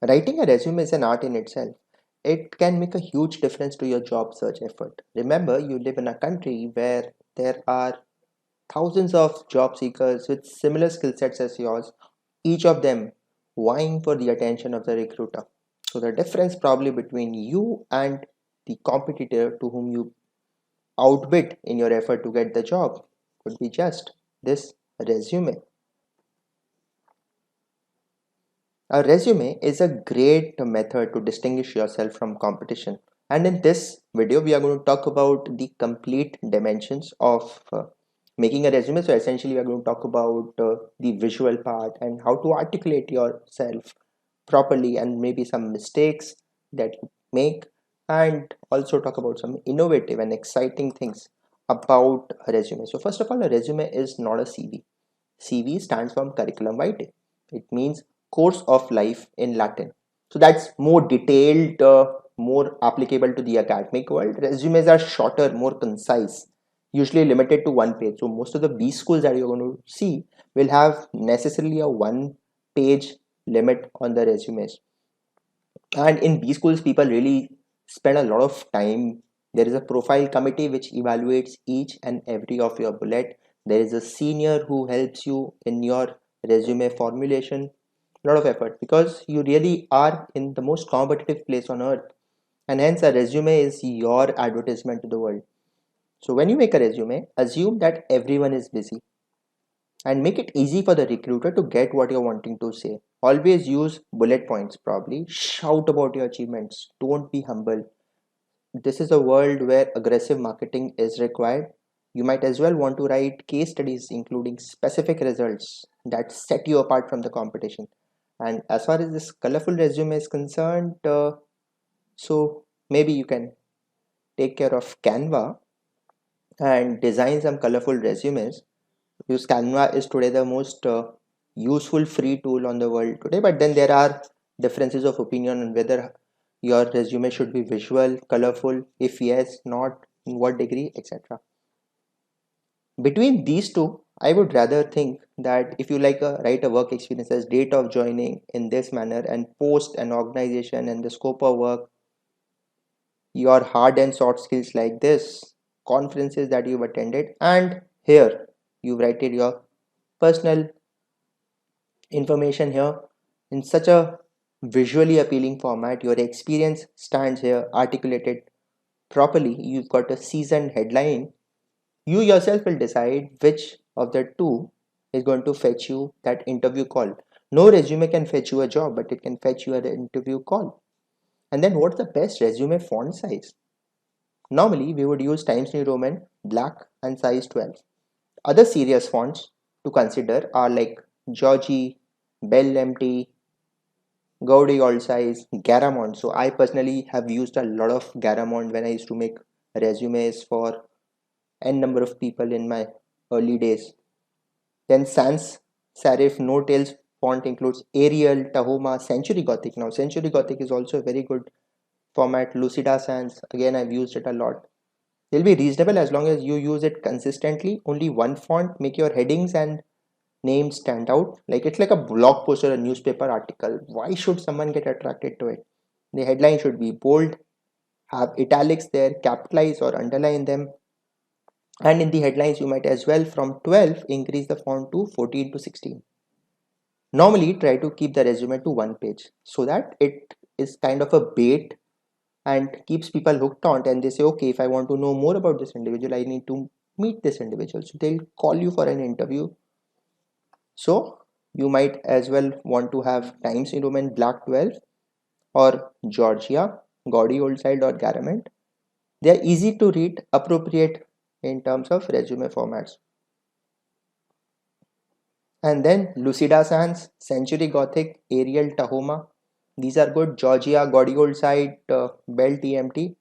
Writing a resume is an art in itself. It can make a huge difference to your job search effort. Remember, you live in a country where there are thousands of job seekers with similar skill sets as yours, each of them vying for the attention of the recruiter. So, the difference probably between you and the competitor to whom you outbid in your effort to get the job could be just this resume. A resume is a great method to distinguish yourself from competition. And in this video, we are going to talk about the complete dimensions of making a resume. So essentially, we are going to talk about the visual part and how to articulate yourself properly and maybe some mistakes that you make, and also talk about some innovative and exciting things about a resume. So first of all, a resume is not a CV. CV stands for curriculum vitae. It means course of life in Latin. So that's more detailed, more applicable to the academic world. Resumes are shorter, more concise, usually limited to one page. So most of the B schools that you're going to see will have necessarily a one page limit on the resumes. And in B schools, people really spend a lot of time. There is a profile committee which evaluates each and every of your bullet. There is a senior who helps you in your resume formulation. A lot of effort because you really are in the most competitive place on earth, and hence a resume is your advertisement to the world. So when you make a resume, assume that everyone is busy and make it easy for the recruiter to get what you're wanting to say. Always use bullet points, probably. Shout about your achievements. Don't be humble. This is a world where aggressive marketing is required. You might as well want to write case studies including specific results that set you apart from the competition. And as far as this colorful resume is concerned, so maybe you can take care of Canva and design some colorful resumes. Because Canva is today the most useful free tool on the world today, but then there are differences of opinion on whether your resume should be visual, colorful, if yes, not, in what degree, etc. Between these two, I would rather think that if you write a work experience as date of joining in this manner and post an organization and the scope of work, your hard and soft skills like this, conferences that you've attended, and here you write it your personal information here in such a visually appealing format. Your experience stands here articulated properly. You've got a seasoned headline. You yourself will decide which of the two is going to fetch you that interview call. No resume can fetch you a job, but it can fetch you an interview call. And then what's the best resume font size? Normally, we would use Times New Roman, black, and size 12. Other serious fonts to consider are like Georgie, Bell MT, Gaudi All Size, Garamond. So I personally have used a lot of Garamond when I used to make resumes for n number of people in my early days. Then Sans Serif No Tails font includes Arial, Tahoma, Century Gothic. Now Century Gothic is also a very good format. Lucida Sans, again I've used it a lot. They'll be reasonable as long as you use it consistently. Only one font, make your headings and names stand out. Like it's like a blog post or a newspaper article. Why should someone get attracted to it? The headline should be bold, have italics there, capitalize or underline them. And in the headlines, you might as well from 12 increase the font to 14 to 16. Normally, try to keep the resume to one page so that it is kind of a bait and keeps people hooked on, and they say, okay, if I want to know more about this individual, I need to meet this individual. So they'll call you for an interview. So you might as well want to have Times New Roman Black 12 or Georgia, Gaudi Old Side or Garamond. They are easy to read, appropriate in terms of resume formats. And then Lucida Sans, Century Gothic, Arial, Tahoma. These are good. Georgia, Gaudi Old Side, Bell TMT,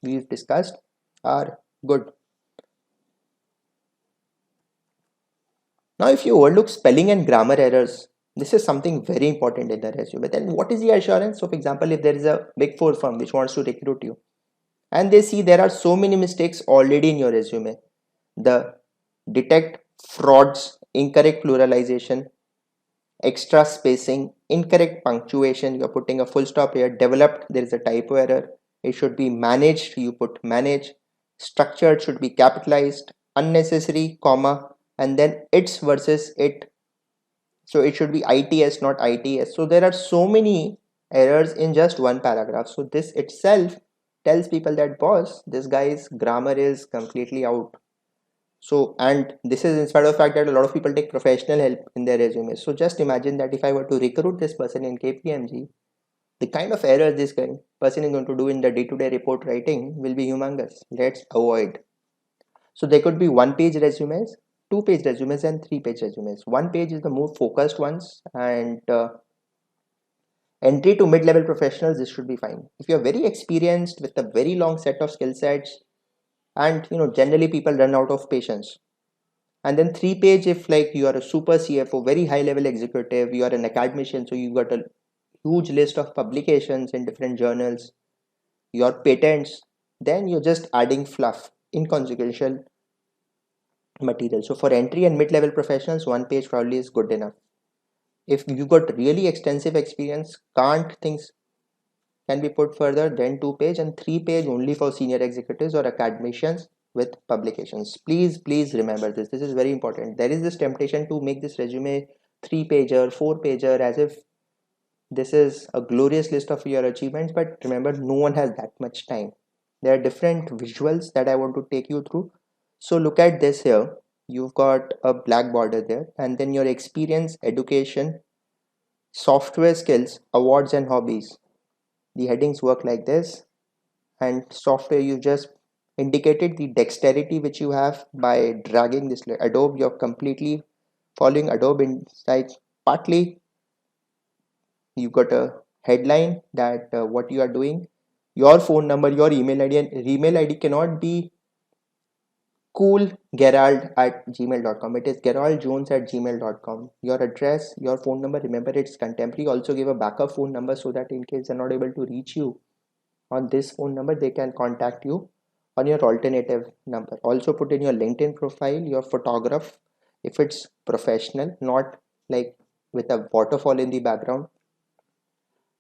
we've discussed, are good. Now, if you overlook spelling and grammar errors, this is something very important in the resume. Then what is the assurance? So, for example, if there is a big four firm which wants to recruit you and they see there are so many mistakes already in your resume, the detect frauds, incorrect pluralization, extra spacing, incorrect punctuation, you're putting a full stop here. Developed, there is a typo error. It should be managed, you put manage. Structured should be capitalized. Unnecessary, comma, and then its versus it. So it should be its, not its. So there are so many errors in just one paragraph. So this itself tells people that, boss, this guy's grammar is completely out. So, and this is in spite of the fact that a lot of people take professional help in their resumes. So just imagine that if I were to recruit this person in KPMG, the kind of errors this person is going to do in the day-to-day report writing will be humongous. Let's avoid. So there could be one-page resumes, two-page resumes, and three-page resumes. One page is the more focused ones, and entry to mid-level professionals, this should be fine. If you're very experienced with a very long set of skill sets, and generally people run out of patience. And then three-page, if like you are a super CFO, very high-level executive, you are an academician, so you got a huge list of publications in different journals, your patents, then you're just adding fluff, inconsequential material. So for entry and mid-level professionals, one page probably is good enough. If you got really extensive experience, can't things can be put further, then two-page, and three-page only for senior executives or academicians with publications. Please remember this. This is very important. There is this temptation to make this resume three-pager, four-pager, as if this is a glorious list of your achievements, but remember, no one has that much time. There are different visuals that I want to take you through. So look at this here. You've got a black border there, and then your experience, education, software skills, awards, and hobbies. The headings work like this. And software, you just indicated the dexterity which you have by dragging this Adobe. You're completely following Adobe Insights. Partly you got a headline that what you are doing, your phone number, your email id, and email id cannot be coolgerald@gmail.com. It is geraldjones@gmail.com. Your address, your phone number, remember it's contemporary. Also give a backup phone number so that in case they're not able to reach you on this phone number, they can contact you on your alternative number. Also put in your LinkedIn profile, your photograph, if it's professional, not like with a waterfall in the background.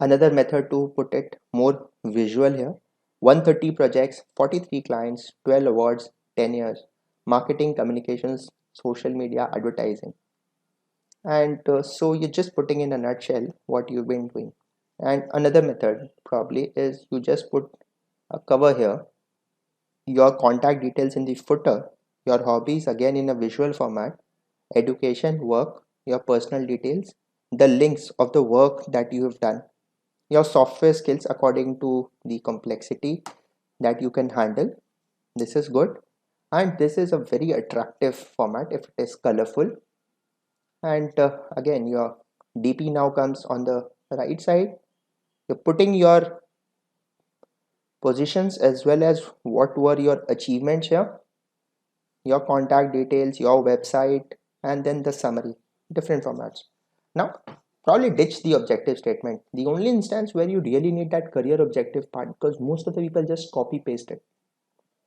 Another method to put it more visual here: 130 projects, 43 clients, 12 awards, 10 years, marketing, communications, social media, advertising. And so you're just putting in a nutshell what you've been doing. And another method probably is you just put a cover here, your contact details in the footer, your hobbies again in a visual format, education, work, your personal details, the links of the work that you have done, your software skills according to the complexity that you can handle. This is good, and this is a very attractive format if it is colorful. And again, your DP now comes on the right side. You're putting your positions as well as what were your achievements here, your contact details, your website, and then the summary, different formats. Now probably ditch the objective statement, the only instance where you really need that career objective part, because most of the people just copy paste it.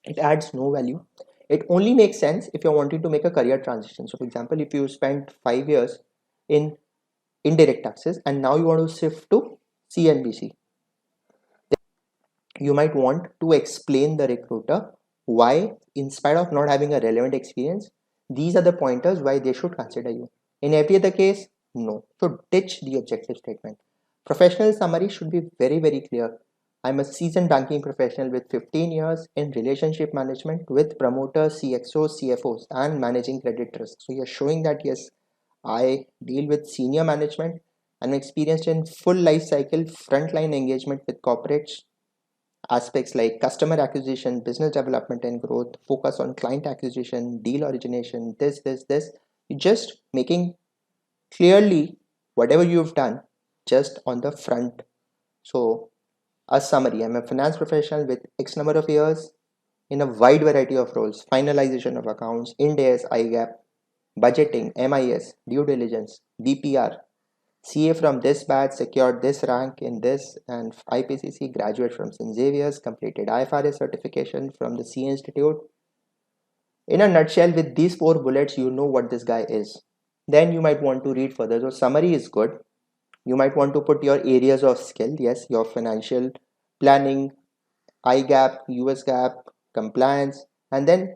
It adds no value. It only makes sense if you're wanting to make a career transition. So for example, if you spent 5 years in indirect taxes and now you want to shift to CNBC, you might want to explain the recruiter why, in spite of not having a relevant experience, these are the pointers why they should consider you. In every other case, no. So ditch the objective statement. Professional summary should be very clear. I'm a seasoned banking professional with 15 years in relationship management with promoters, CXOs, CFOs, and managing credit risk. So you're showing that yes, I deal with senior management. I'm experienced in full life cycle frontline engagement with corporates. Aspects like customer acquisition, business development and growth, focus on client acquisition, deal origination, this. You're just making clearly whatever you've done just on the front. So a summary: I'm a finance professional with X number of years in a wide variety of roles: finalization of accounts, Ind AS, IGAP, budgeting, MIS, due diligence, BPR, CA from this batch, secured this rank in this, and IPCC, graduate from St. Xavier's, completed IFRS certification from the C Institute. In a nutshell, with these 4 bullets, you know what this guy is. Then you might want to read further. So summary is good. You might want to put your areas of skill, yes, your financial planning, IGAP, US gap, compliance, and then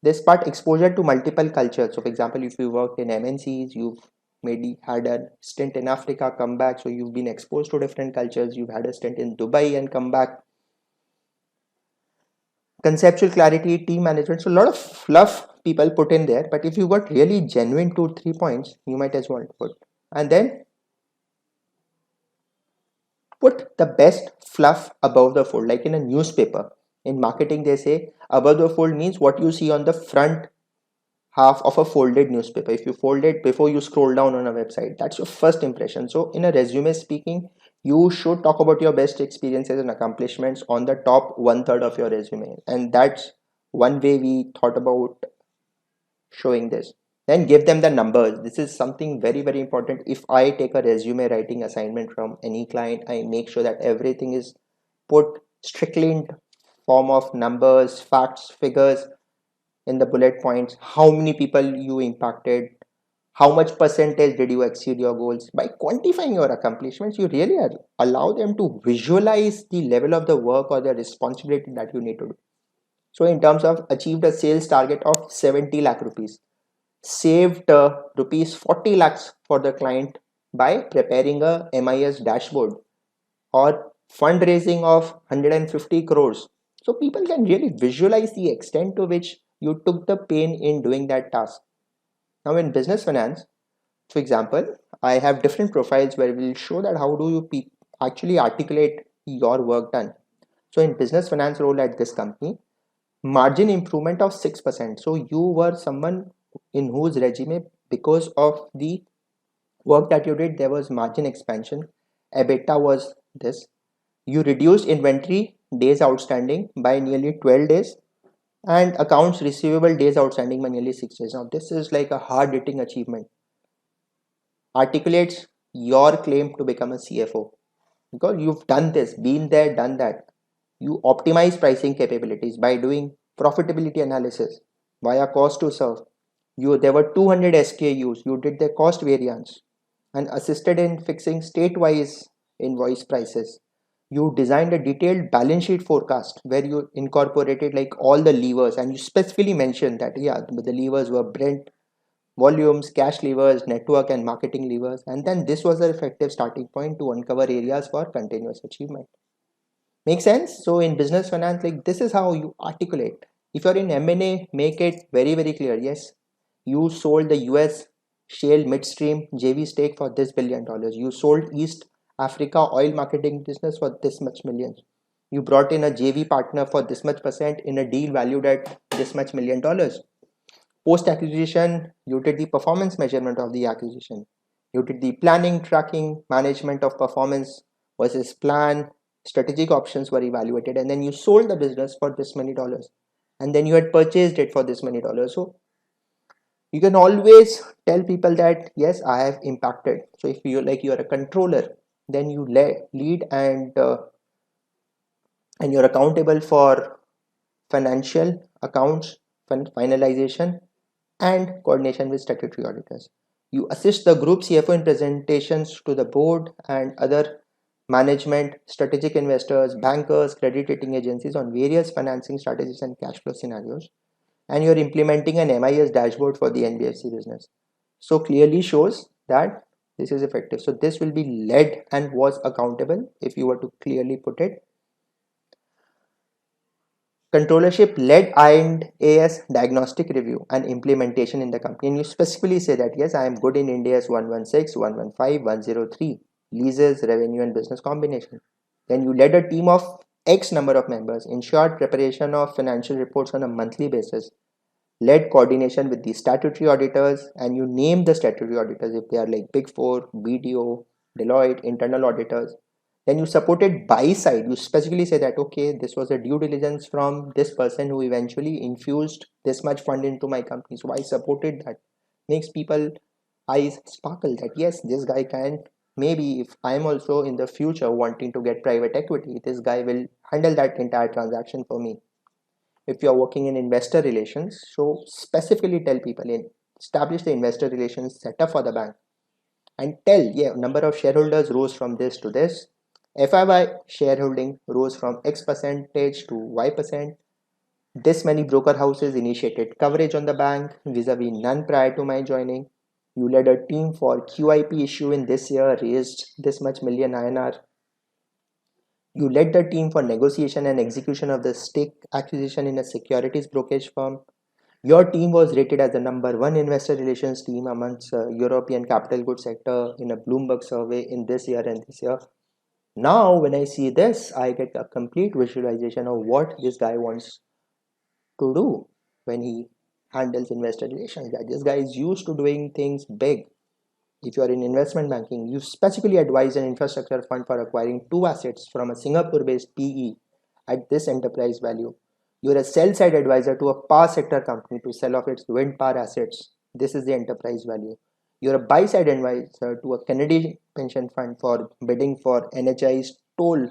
this part, exposure to multiple cultures. So for example, if you worked in MNCs, you've maybe had a stint in Africa, come back, so you've been exposed to different cultures. You've had a stint in Dubai and come back. Conceptual clarity, team management, so a lot of fluff people put in there, but if you got really genuine 2 3 points, you might as well put. And then put the best fluff above the fold, like in a newspaper. In marketing they say above the fold means what you see on the front half of a folded newspaper. If you fold it before you scroll down on a website, that's your first impression. So in a resume speaking, you should talk about your best experiences and accomplishments on the top 1/3 of your resume, and that's one way we thought about showing this. Then give them the numbers. This is something very very important. If I take a resume writing assignment from any client, I make sure that everything is put strictly in form of numbers, facts, figures, in the bullet points. How many people you impacted, how much percentage did you exceed your goals. By quantifying your accomplishments, you really allow them to visualize the level of the work or the responsibility that you need to do. So in terms of achieved a sales target of 70 lakh rupees, saved rupees 40 lakhs for the client by preparing a MIS dashboard, or fundraising of 150 crores. So people can really visualize the extent to which you took the pain in doing that task. Now in business finance, for example, I have different profiles where we'll show that how do you actually articulate your work done. So in business finance role at this company, margin improvement of 6%. So you were someone in whose resume, because of the work that you did, there was margin expansion. EBITDA was this. You reduced inventory days outstanding by nearly 12 days and accounts receivable days outstanding by nearly 6 days. Now, this is like a hard hitting achievement. Articulates your claim to become a CFO because you've done this, been there, done that. You optimize pricing capabilities by doing profitability analysis via cost to serve. There were 200 SKUs. You did the cost variance and assisted in fixing state-wise invoice prices. You designed a detailed balance sheet forecast where you incorporated like all the levers, and you specifically mentioned that the levers were Brent, volumes, cash levers, network and marketing levers, and then this was an effective starting point to uncover areas for continuous achievement. Make sense? So in business finance, like this is how you articulate. If you're in M&A, make it very very clear. Yes, you sold the US shale midstream JV stake for this $1 billion. You sold East Africa oil marketing business for this much millions. You brought in a JV partner for this much percent in a deal valued at this much $1 million. Post acquisition, you did the performance measurement of the acquisition. You did the planning, tracking, management of performance versus plan. Strategic options were evaluated, and then you sold the business for this many dollars. And then you had purchased it for this many dollars. So you can always tell people that yes, I have impacted. So if you're a controller, then you lead and you're accountable for financial accounts, finalization, and coordination with statutory auditors. You assist the group CFO in presentations to the board and other management, strategic investors, bankers, credit rating agencies on various financing strategies and cash flow scenarios. And you're implementing an MIS dashboard for the NBFC business. So clearly shows that this is effective. So this will be led and was accountable if you were to clearly put it. Controllership led IND-AS diagnostic review and implementation in the company. And you specifically say that, yes, I am good in Ind AS 116, 115, 103, leases, revenue, and business combination. Then you led a team of X number of members, ensured preparation of financial reports on a monthly basis, led coordination with the statutory auditors, and you name the statutory auditors if they are like Big Four, BDO, Deloitte, internal auditors. Then you supported buy side. You specifically say that, okay, this was a due diligence from this person who eventually infused this much fund into my company. So I supported that. Makes people eyes sparkle that yes, this guy can, maybe if I'm also in the future wanting to get private equity, this guy will handle that entire transaction for me. If you're working in investor relations, so specifically tell people in establish the investor relations setup for the bank. and tell, yeah, number of shareholders rose from this to this. FIY shareholding rose from X percentage to Y percent. This many broker houses initiated coverage on the bank vis-a-vis none prior to my joining. You led a team for QIP issue in this year, raised this much million INR. You led the team for negotiation and execution of the stake acquisition in a securities brokerage firm. Your team was rated as the number one investor relations team amongst European capital goods sector in a Bloomberg survey in this year and this year. Now, when I see this, I get a complete visualization of what this guy wants to do when he handles investor relations. That this guy is used to doing things big. If you are in investment banking, you specifically advise an infrastructure fund for acquiring two assets from a Singapore-based PE at this enterprise value. You're a sell-side advisor to a power sector company to sell off its wind power assets. This is the enterprise value. You're a buy-side advisor to a Canadian pension fund for bidding for NHI's toll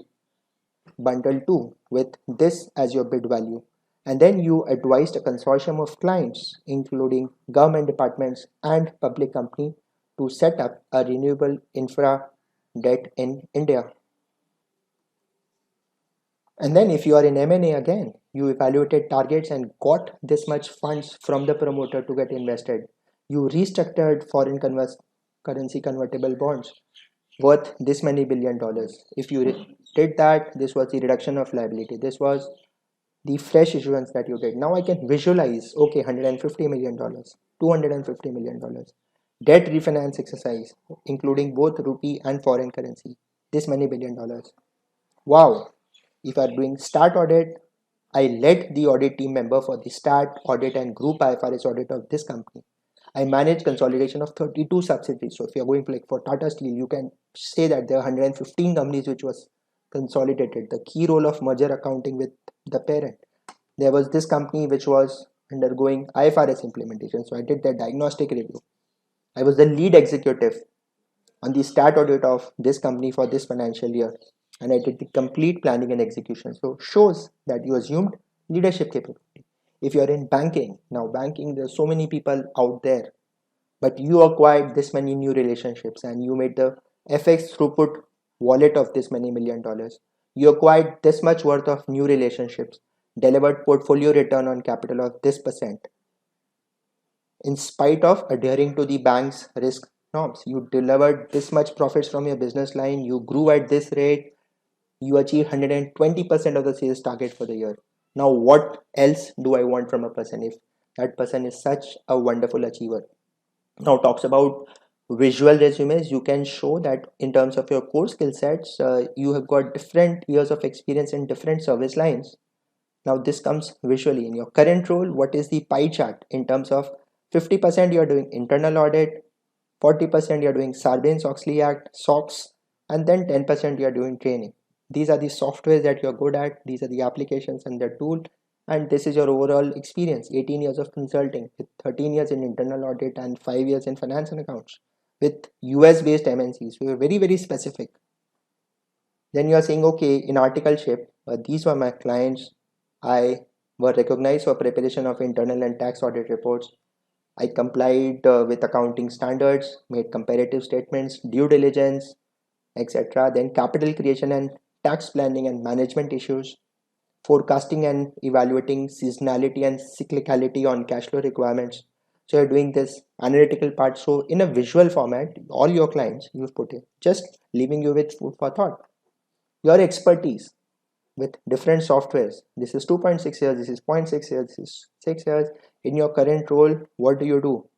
bundle 2 with this as your bid value. And then you advised a consortium of clients, including government departments and public company, to set up a renewable infra debt in India. And then if you are in M&A again, you evaluated targets and got this much funds from the promoter to get invested. You restructured foreign currency convertible bonds worth this many $1 billion. If you did that, this was the reduction of liability. This was the fresh issuance that you did. Now I can visualize, okay, $150 million, $250 million. Debt refinance exercise, including both rupee and foreign currency. This many $1 billion. Wow. If you are doing start audit, I led the audit team member for the start audit and group IFRS audit of this company. I manage consolidation of 32 subsidiaries. So if you're going for Tata Steel, you can say that there are 115 companies which was consolidated. The key role of merger accounting with the parent. There was this company which was undergoing IFRS implementation. So I did the diagnostic review. I was the lead executive on the start audit of this company for this financial year. And I did the complete planning and execution. So shows that you assumed leadership capability. If you're in banking, now banking, there's so many people out there, but you acquired this many new relationships and you made the FX throughput wallet of this many $1 million. You acquired this much worth of new relationships, delivered portfolio return on capital of this percent. In spite of adhering to the bank's risk norms, you delivered this much profits from your business line, you grew at this rate, you achieved 120% of the sales target for the year. Now, what else do I want from a person if that person is such a wonderful achiever? Now, talks about visual resumes. You can show that in terms of your core skill sets, you have got different years of experience in different service lines. Now, this comes visually in your current role. What is the pie chart in terms of 50% you are doing internal audit, 40% you are doing Sarbanes-Oxley Act, SOX, and then 10% you are doing training. These are the softwares that you're good at. These are the applications and the tool. And this is your overall experience. 18 years of consulting with 13 years in internal audit and 5 years in finance and accounts with US based MNCs. So you're very, very specific. Then you are saying, okay, in articleship, these were my clients. I were recognized for preparation of internal and tax audit reports. I complied with accounting standards, made comparative statements, due diligence, etc. Then capital creation and tax planning and management issues, forecasting and evaluating seasonality and cyclicality on cash flow requirements. So you're doing this analytical part. So in a visual format, all your clients you've put in, just leaving you with food for thought. Your expertise with different softwares. This is 2.6 years, this is 0.6 years, this is 6 years. In your current role, what do?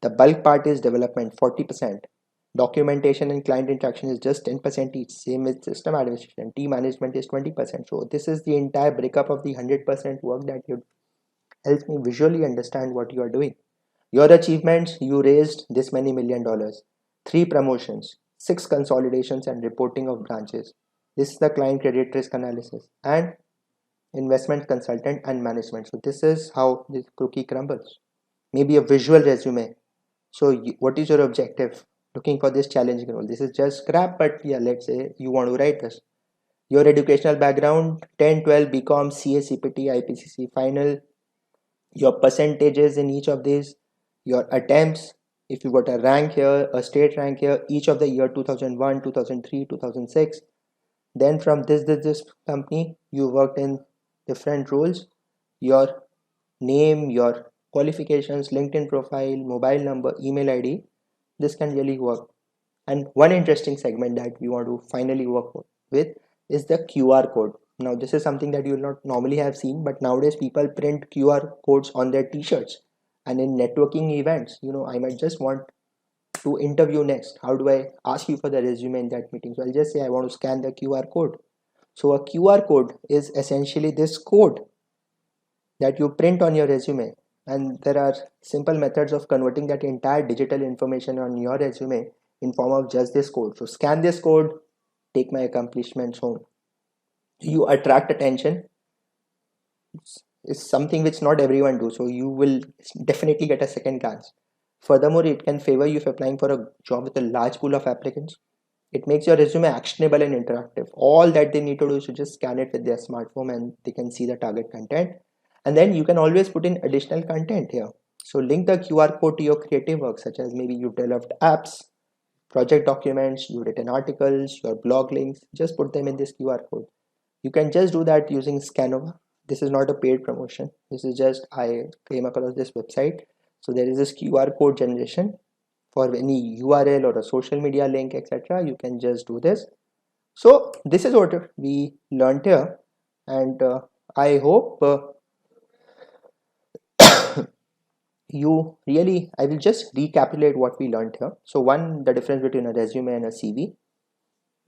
The bulk part is development, 40%. Documentation and client interaction is just 10% each. Same with system administration. Team management is 20%. So this is the entire breakup of the 100% work that you helps me visually understand what you are doing. Your achievements, you raised this many $1 million, 3 promotions, 6 consolidations and reporting of branches. This is the client credit risk analysis and investment consultant and management. So this is how this cookie crumbles. Maybe a visual resume. So what is your objective? Looking for this challenging role. This is just scrap, but yeah, let's say you want to write this. Your educational background, 10, 12, BCom, CA, CPT, IPCC, final. Your percentages in each of these, your attempts, if you got a rank here, a state rank here, each of the year 2001, 2003, 2006. Then from this company, you worked in different roles. Your name, your qualifications, LinkedIn profile, mobile number, email ID. This can really work. And one interesting segment that we want to finally work with is the QR code. Now, this is something that you will not normally have seen, but nowadays people print QR codes on their t-shirts. And in networking events, I might just want to interview next. How do I ask you for the resume in that meeting? So I'll just say I want to scan the QR code. So a QR code is essentially this code that you print on your resume. And there are simple methods of converting that entire digital information on your resume in form of just this code. So scan this code, take my accomplishments home. You attract attention. It's something which not everyone do. So you will definitely get a second glance. Furthermore, it can favor you if applying for a job with a large pool of applicants. It makes your resume actionable and interactive. All that they need to do is to just scan it with their smartphone and they can see the target content. And then you can always put in additional content here. So link the QR code to your creative work, such as maybe you've developed apps, project documents, you've written articles, your blog links. Just put them in this QR code. You can just do that using Scanova. This is not a paid promotion. This is just I came across this website. So there is this QR code generation for any URL or a social media link, etc. You can just do this. So this is what we learned here, and I hope I will just recapitulate what we learned here. So one, the difference between a resume and a CV.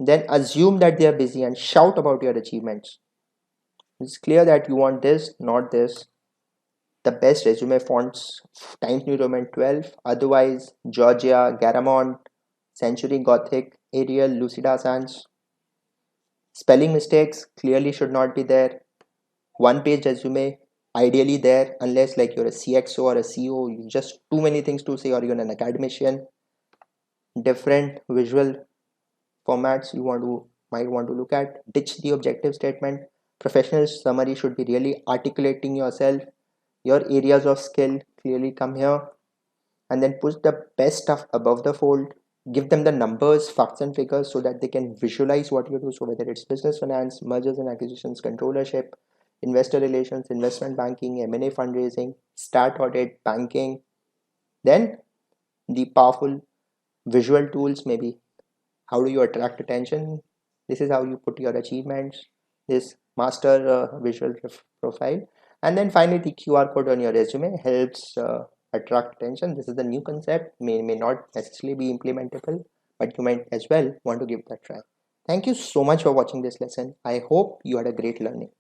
Then assume that they are busy and shout about your achievements. It's clear that you want this, not this. The best resume fonts, Times New Roman 12, otherwise Georgia, Garamond, Century Gothic, Arial, Lucida Sans. Spelling mistakes clearly should not be there. One page resume, ideally there, unless like you're a CXO or a CO, you just too many things to say, or you're an academician. Different visual formats you might want to look at. Ditch the objective statement. Professional summary should be really articulating yourself. Your areas of skill clearly come here, and then push the best stuff above the fold. Give them the numbers, facts and figures so that they can visualize what you do. So whether it's business finance, mergers and acquisitions, controllership, investor relations, investment banking, M&A fundraising, stat audit, banking. Then the powerful visual tools, maybe how do you attract attention? This is how you put your achievements, this master visual profile. And then finally, the QR code on your resume helps attract attention. This is the new concept, may not necessarily be implementable, but you might as well want to give that a try. Thank you so much for watching this lesson. I hope you had a great learning.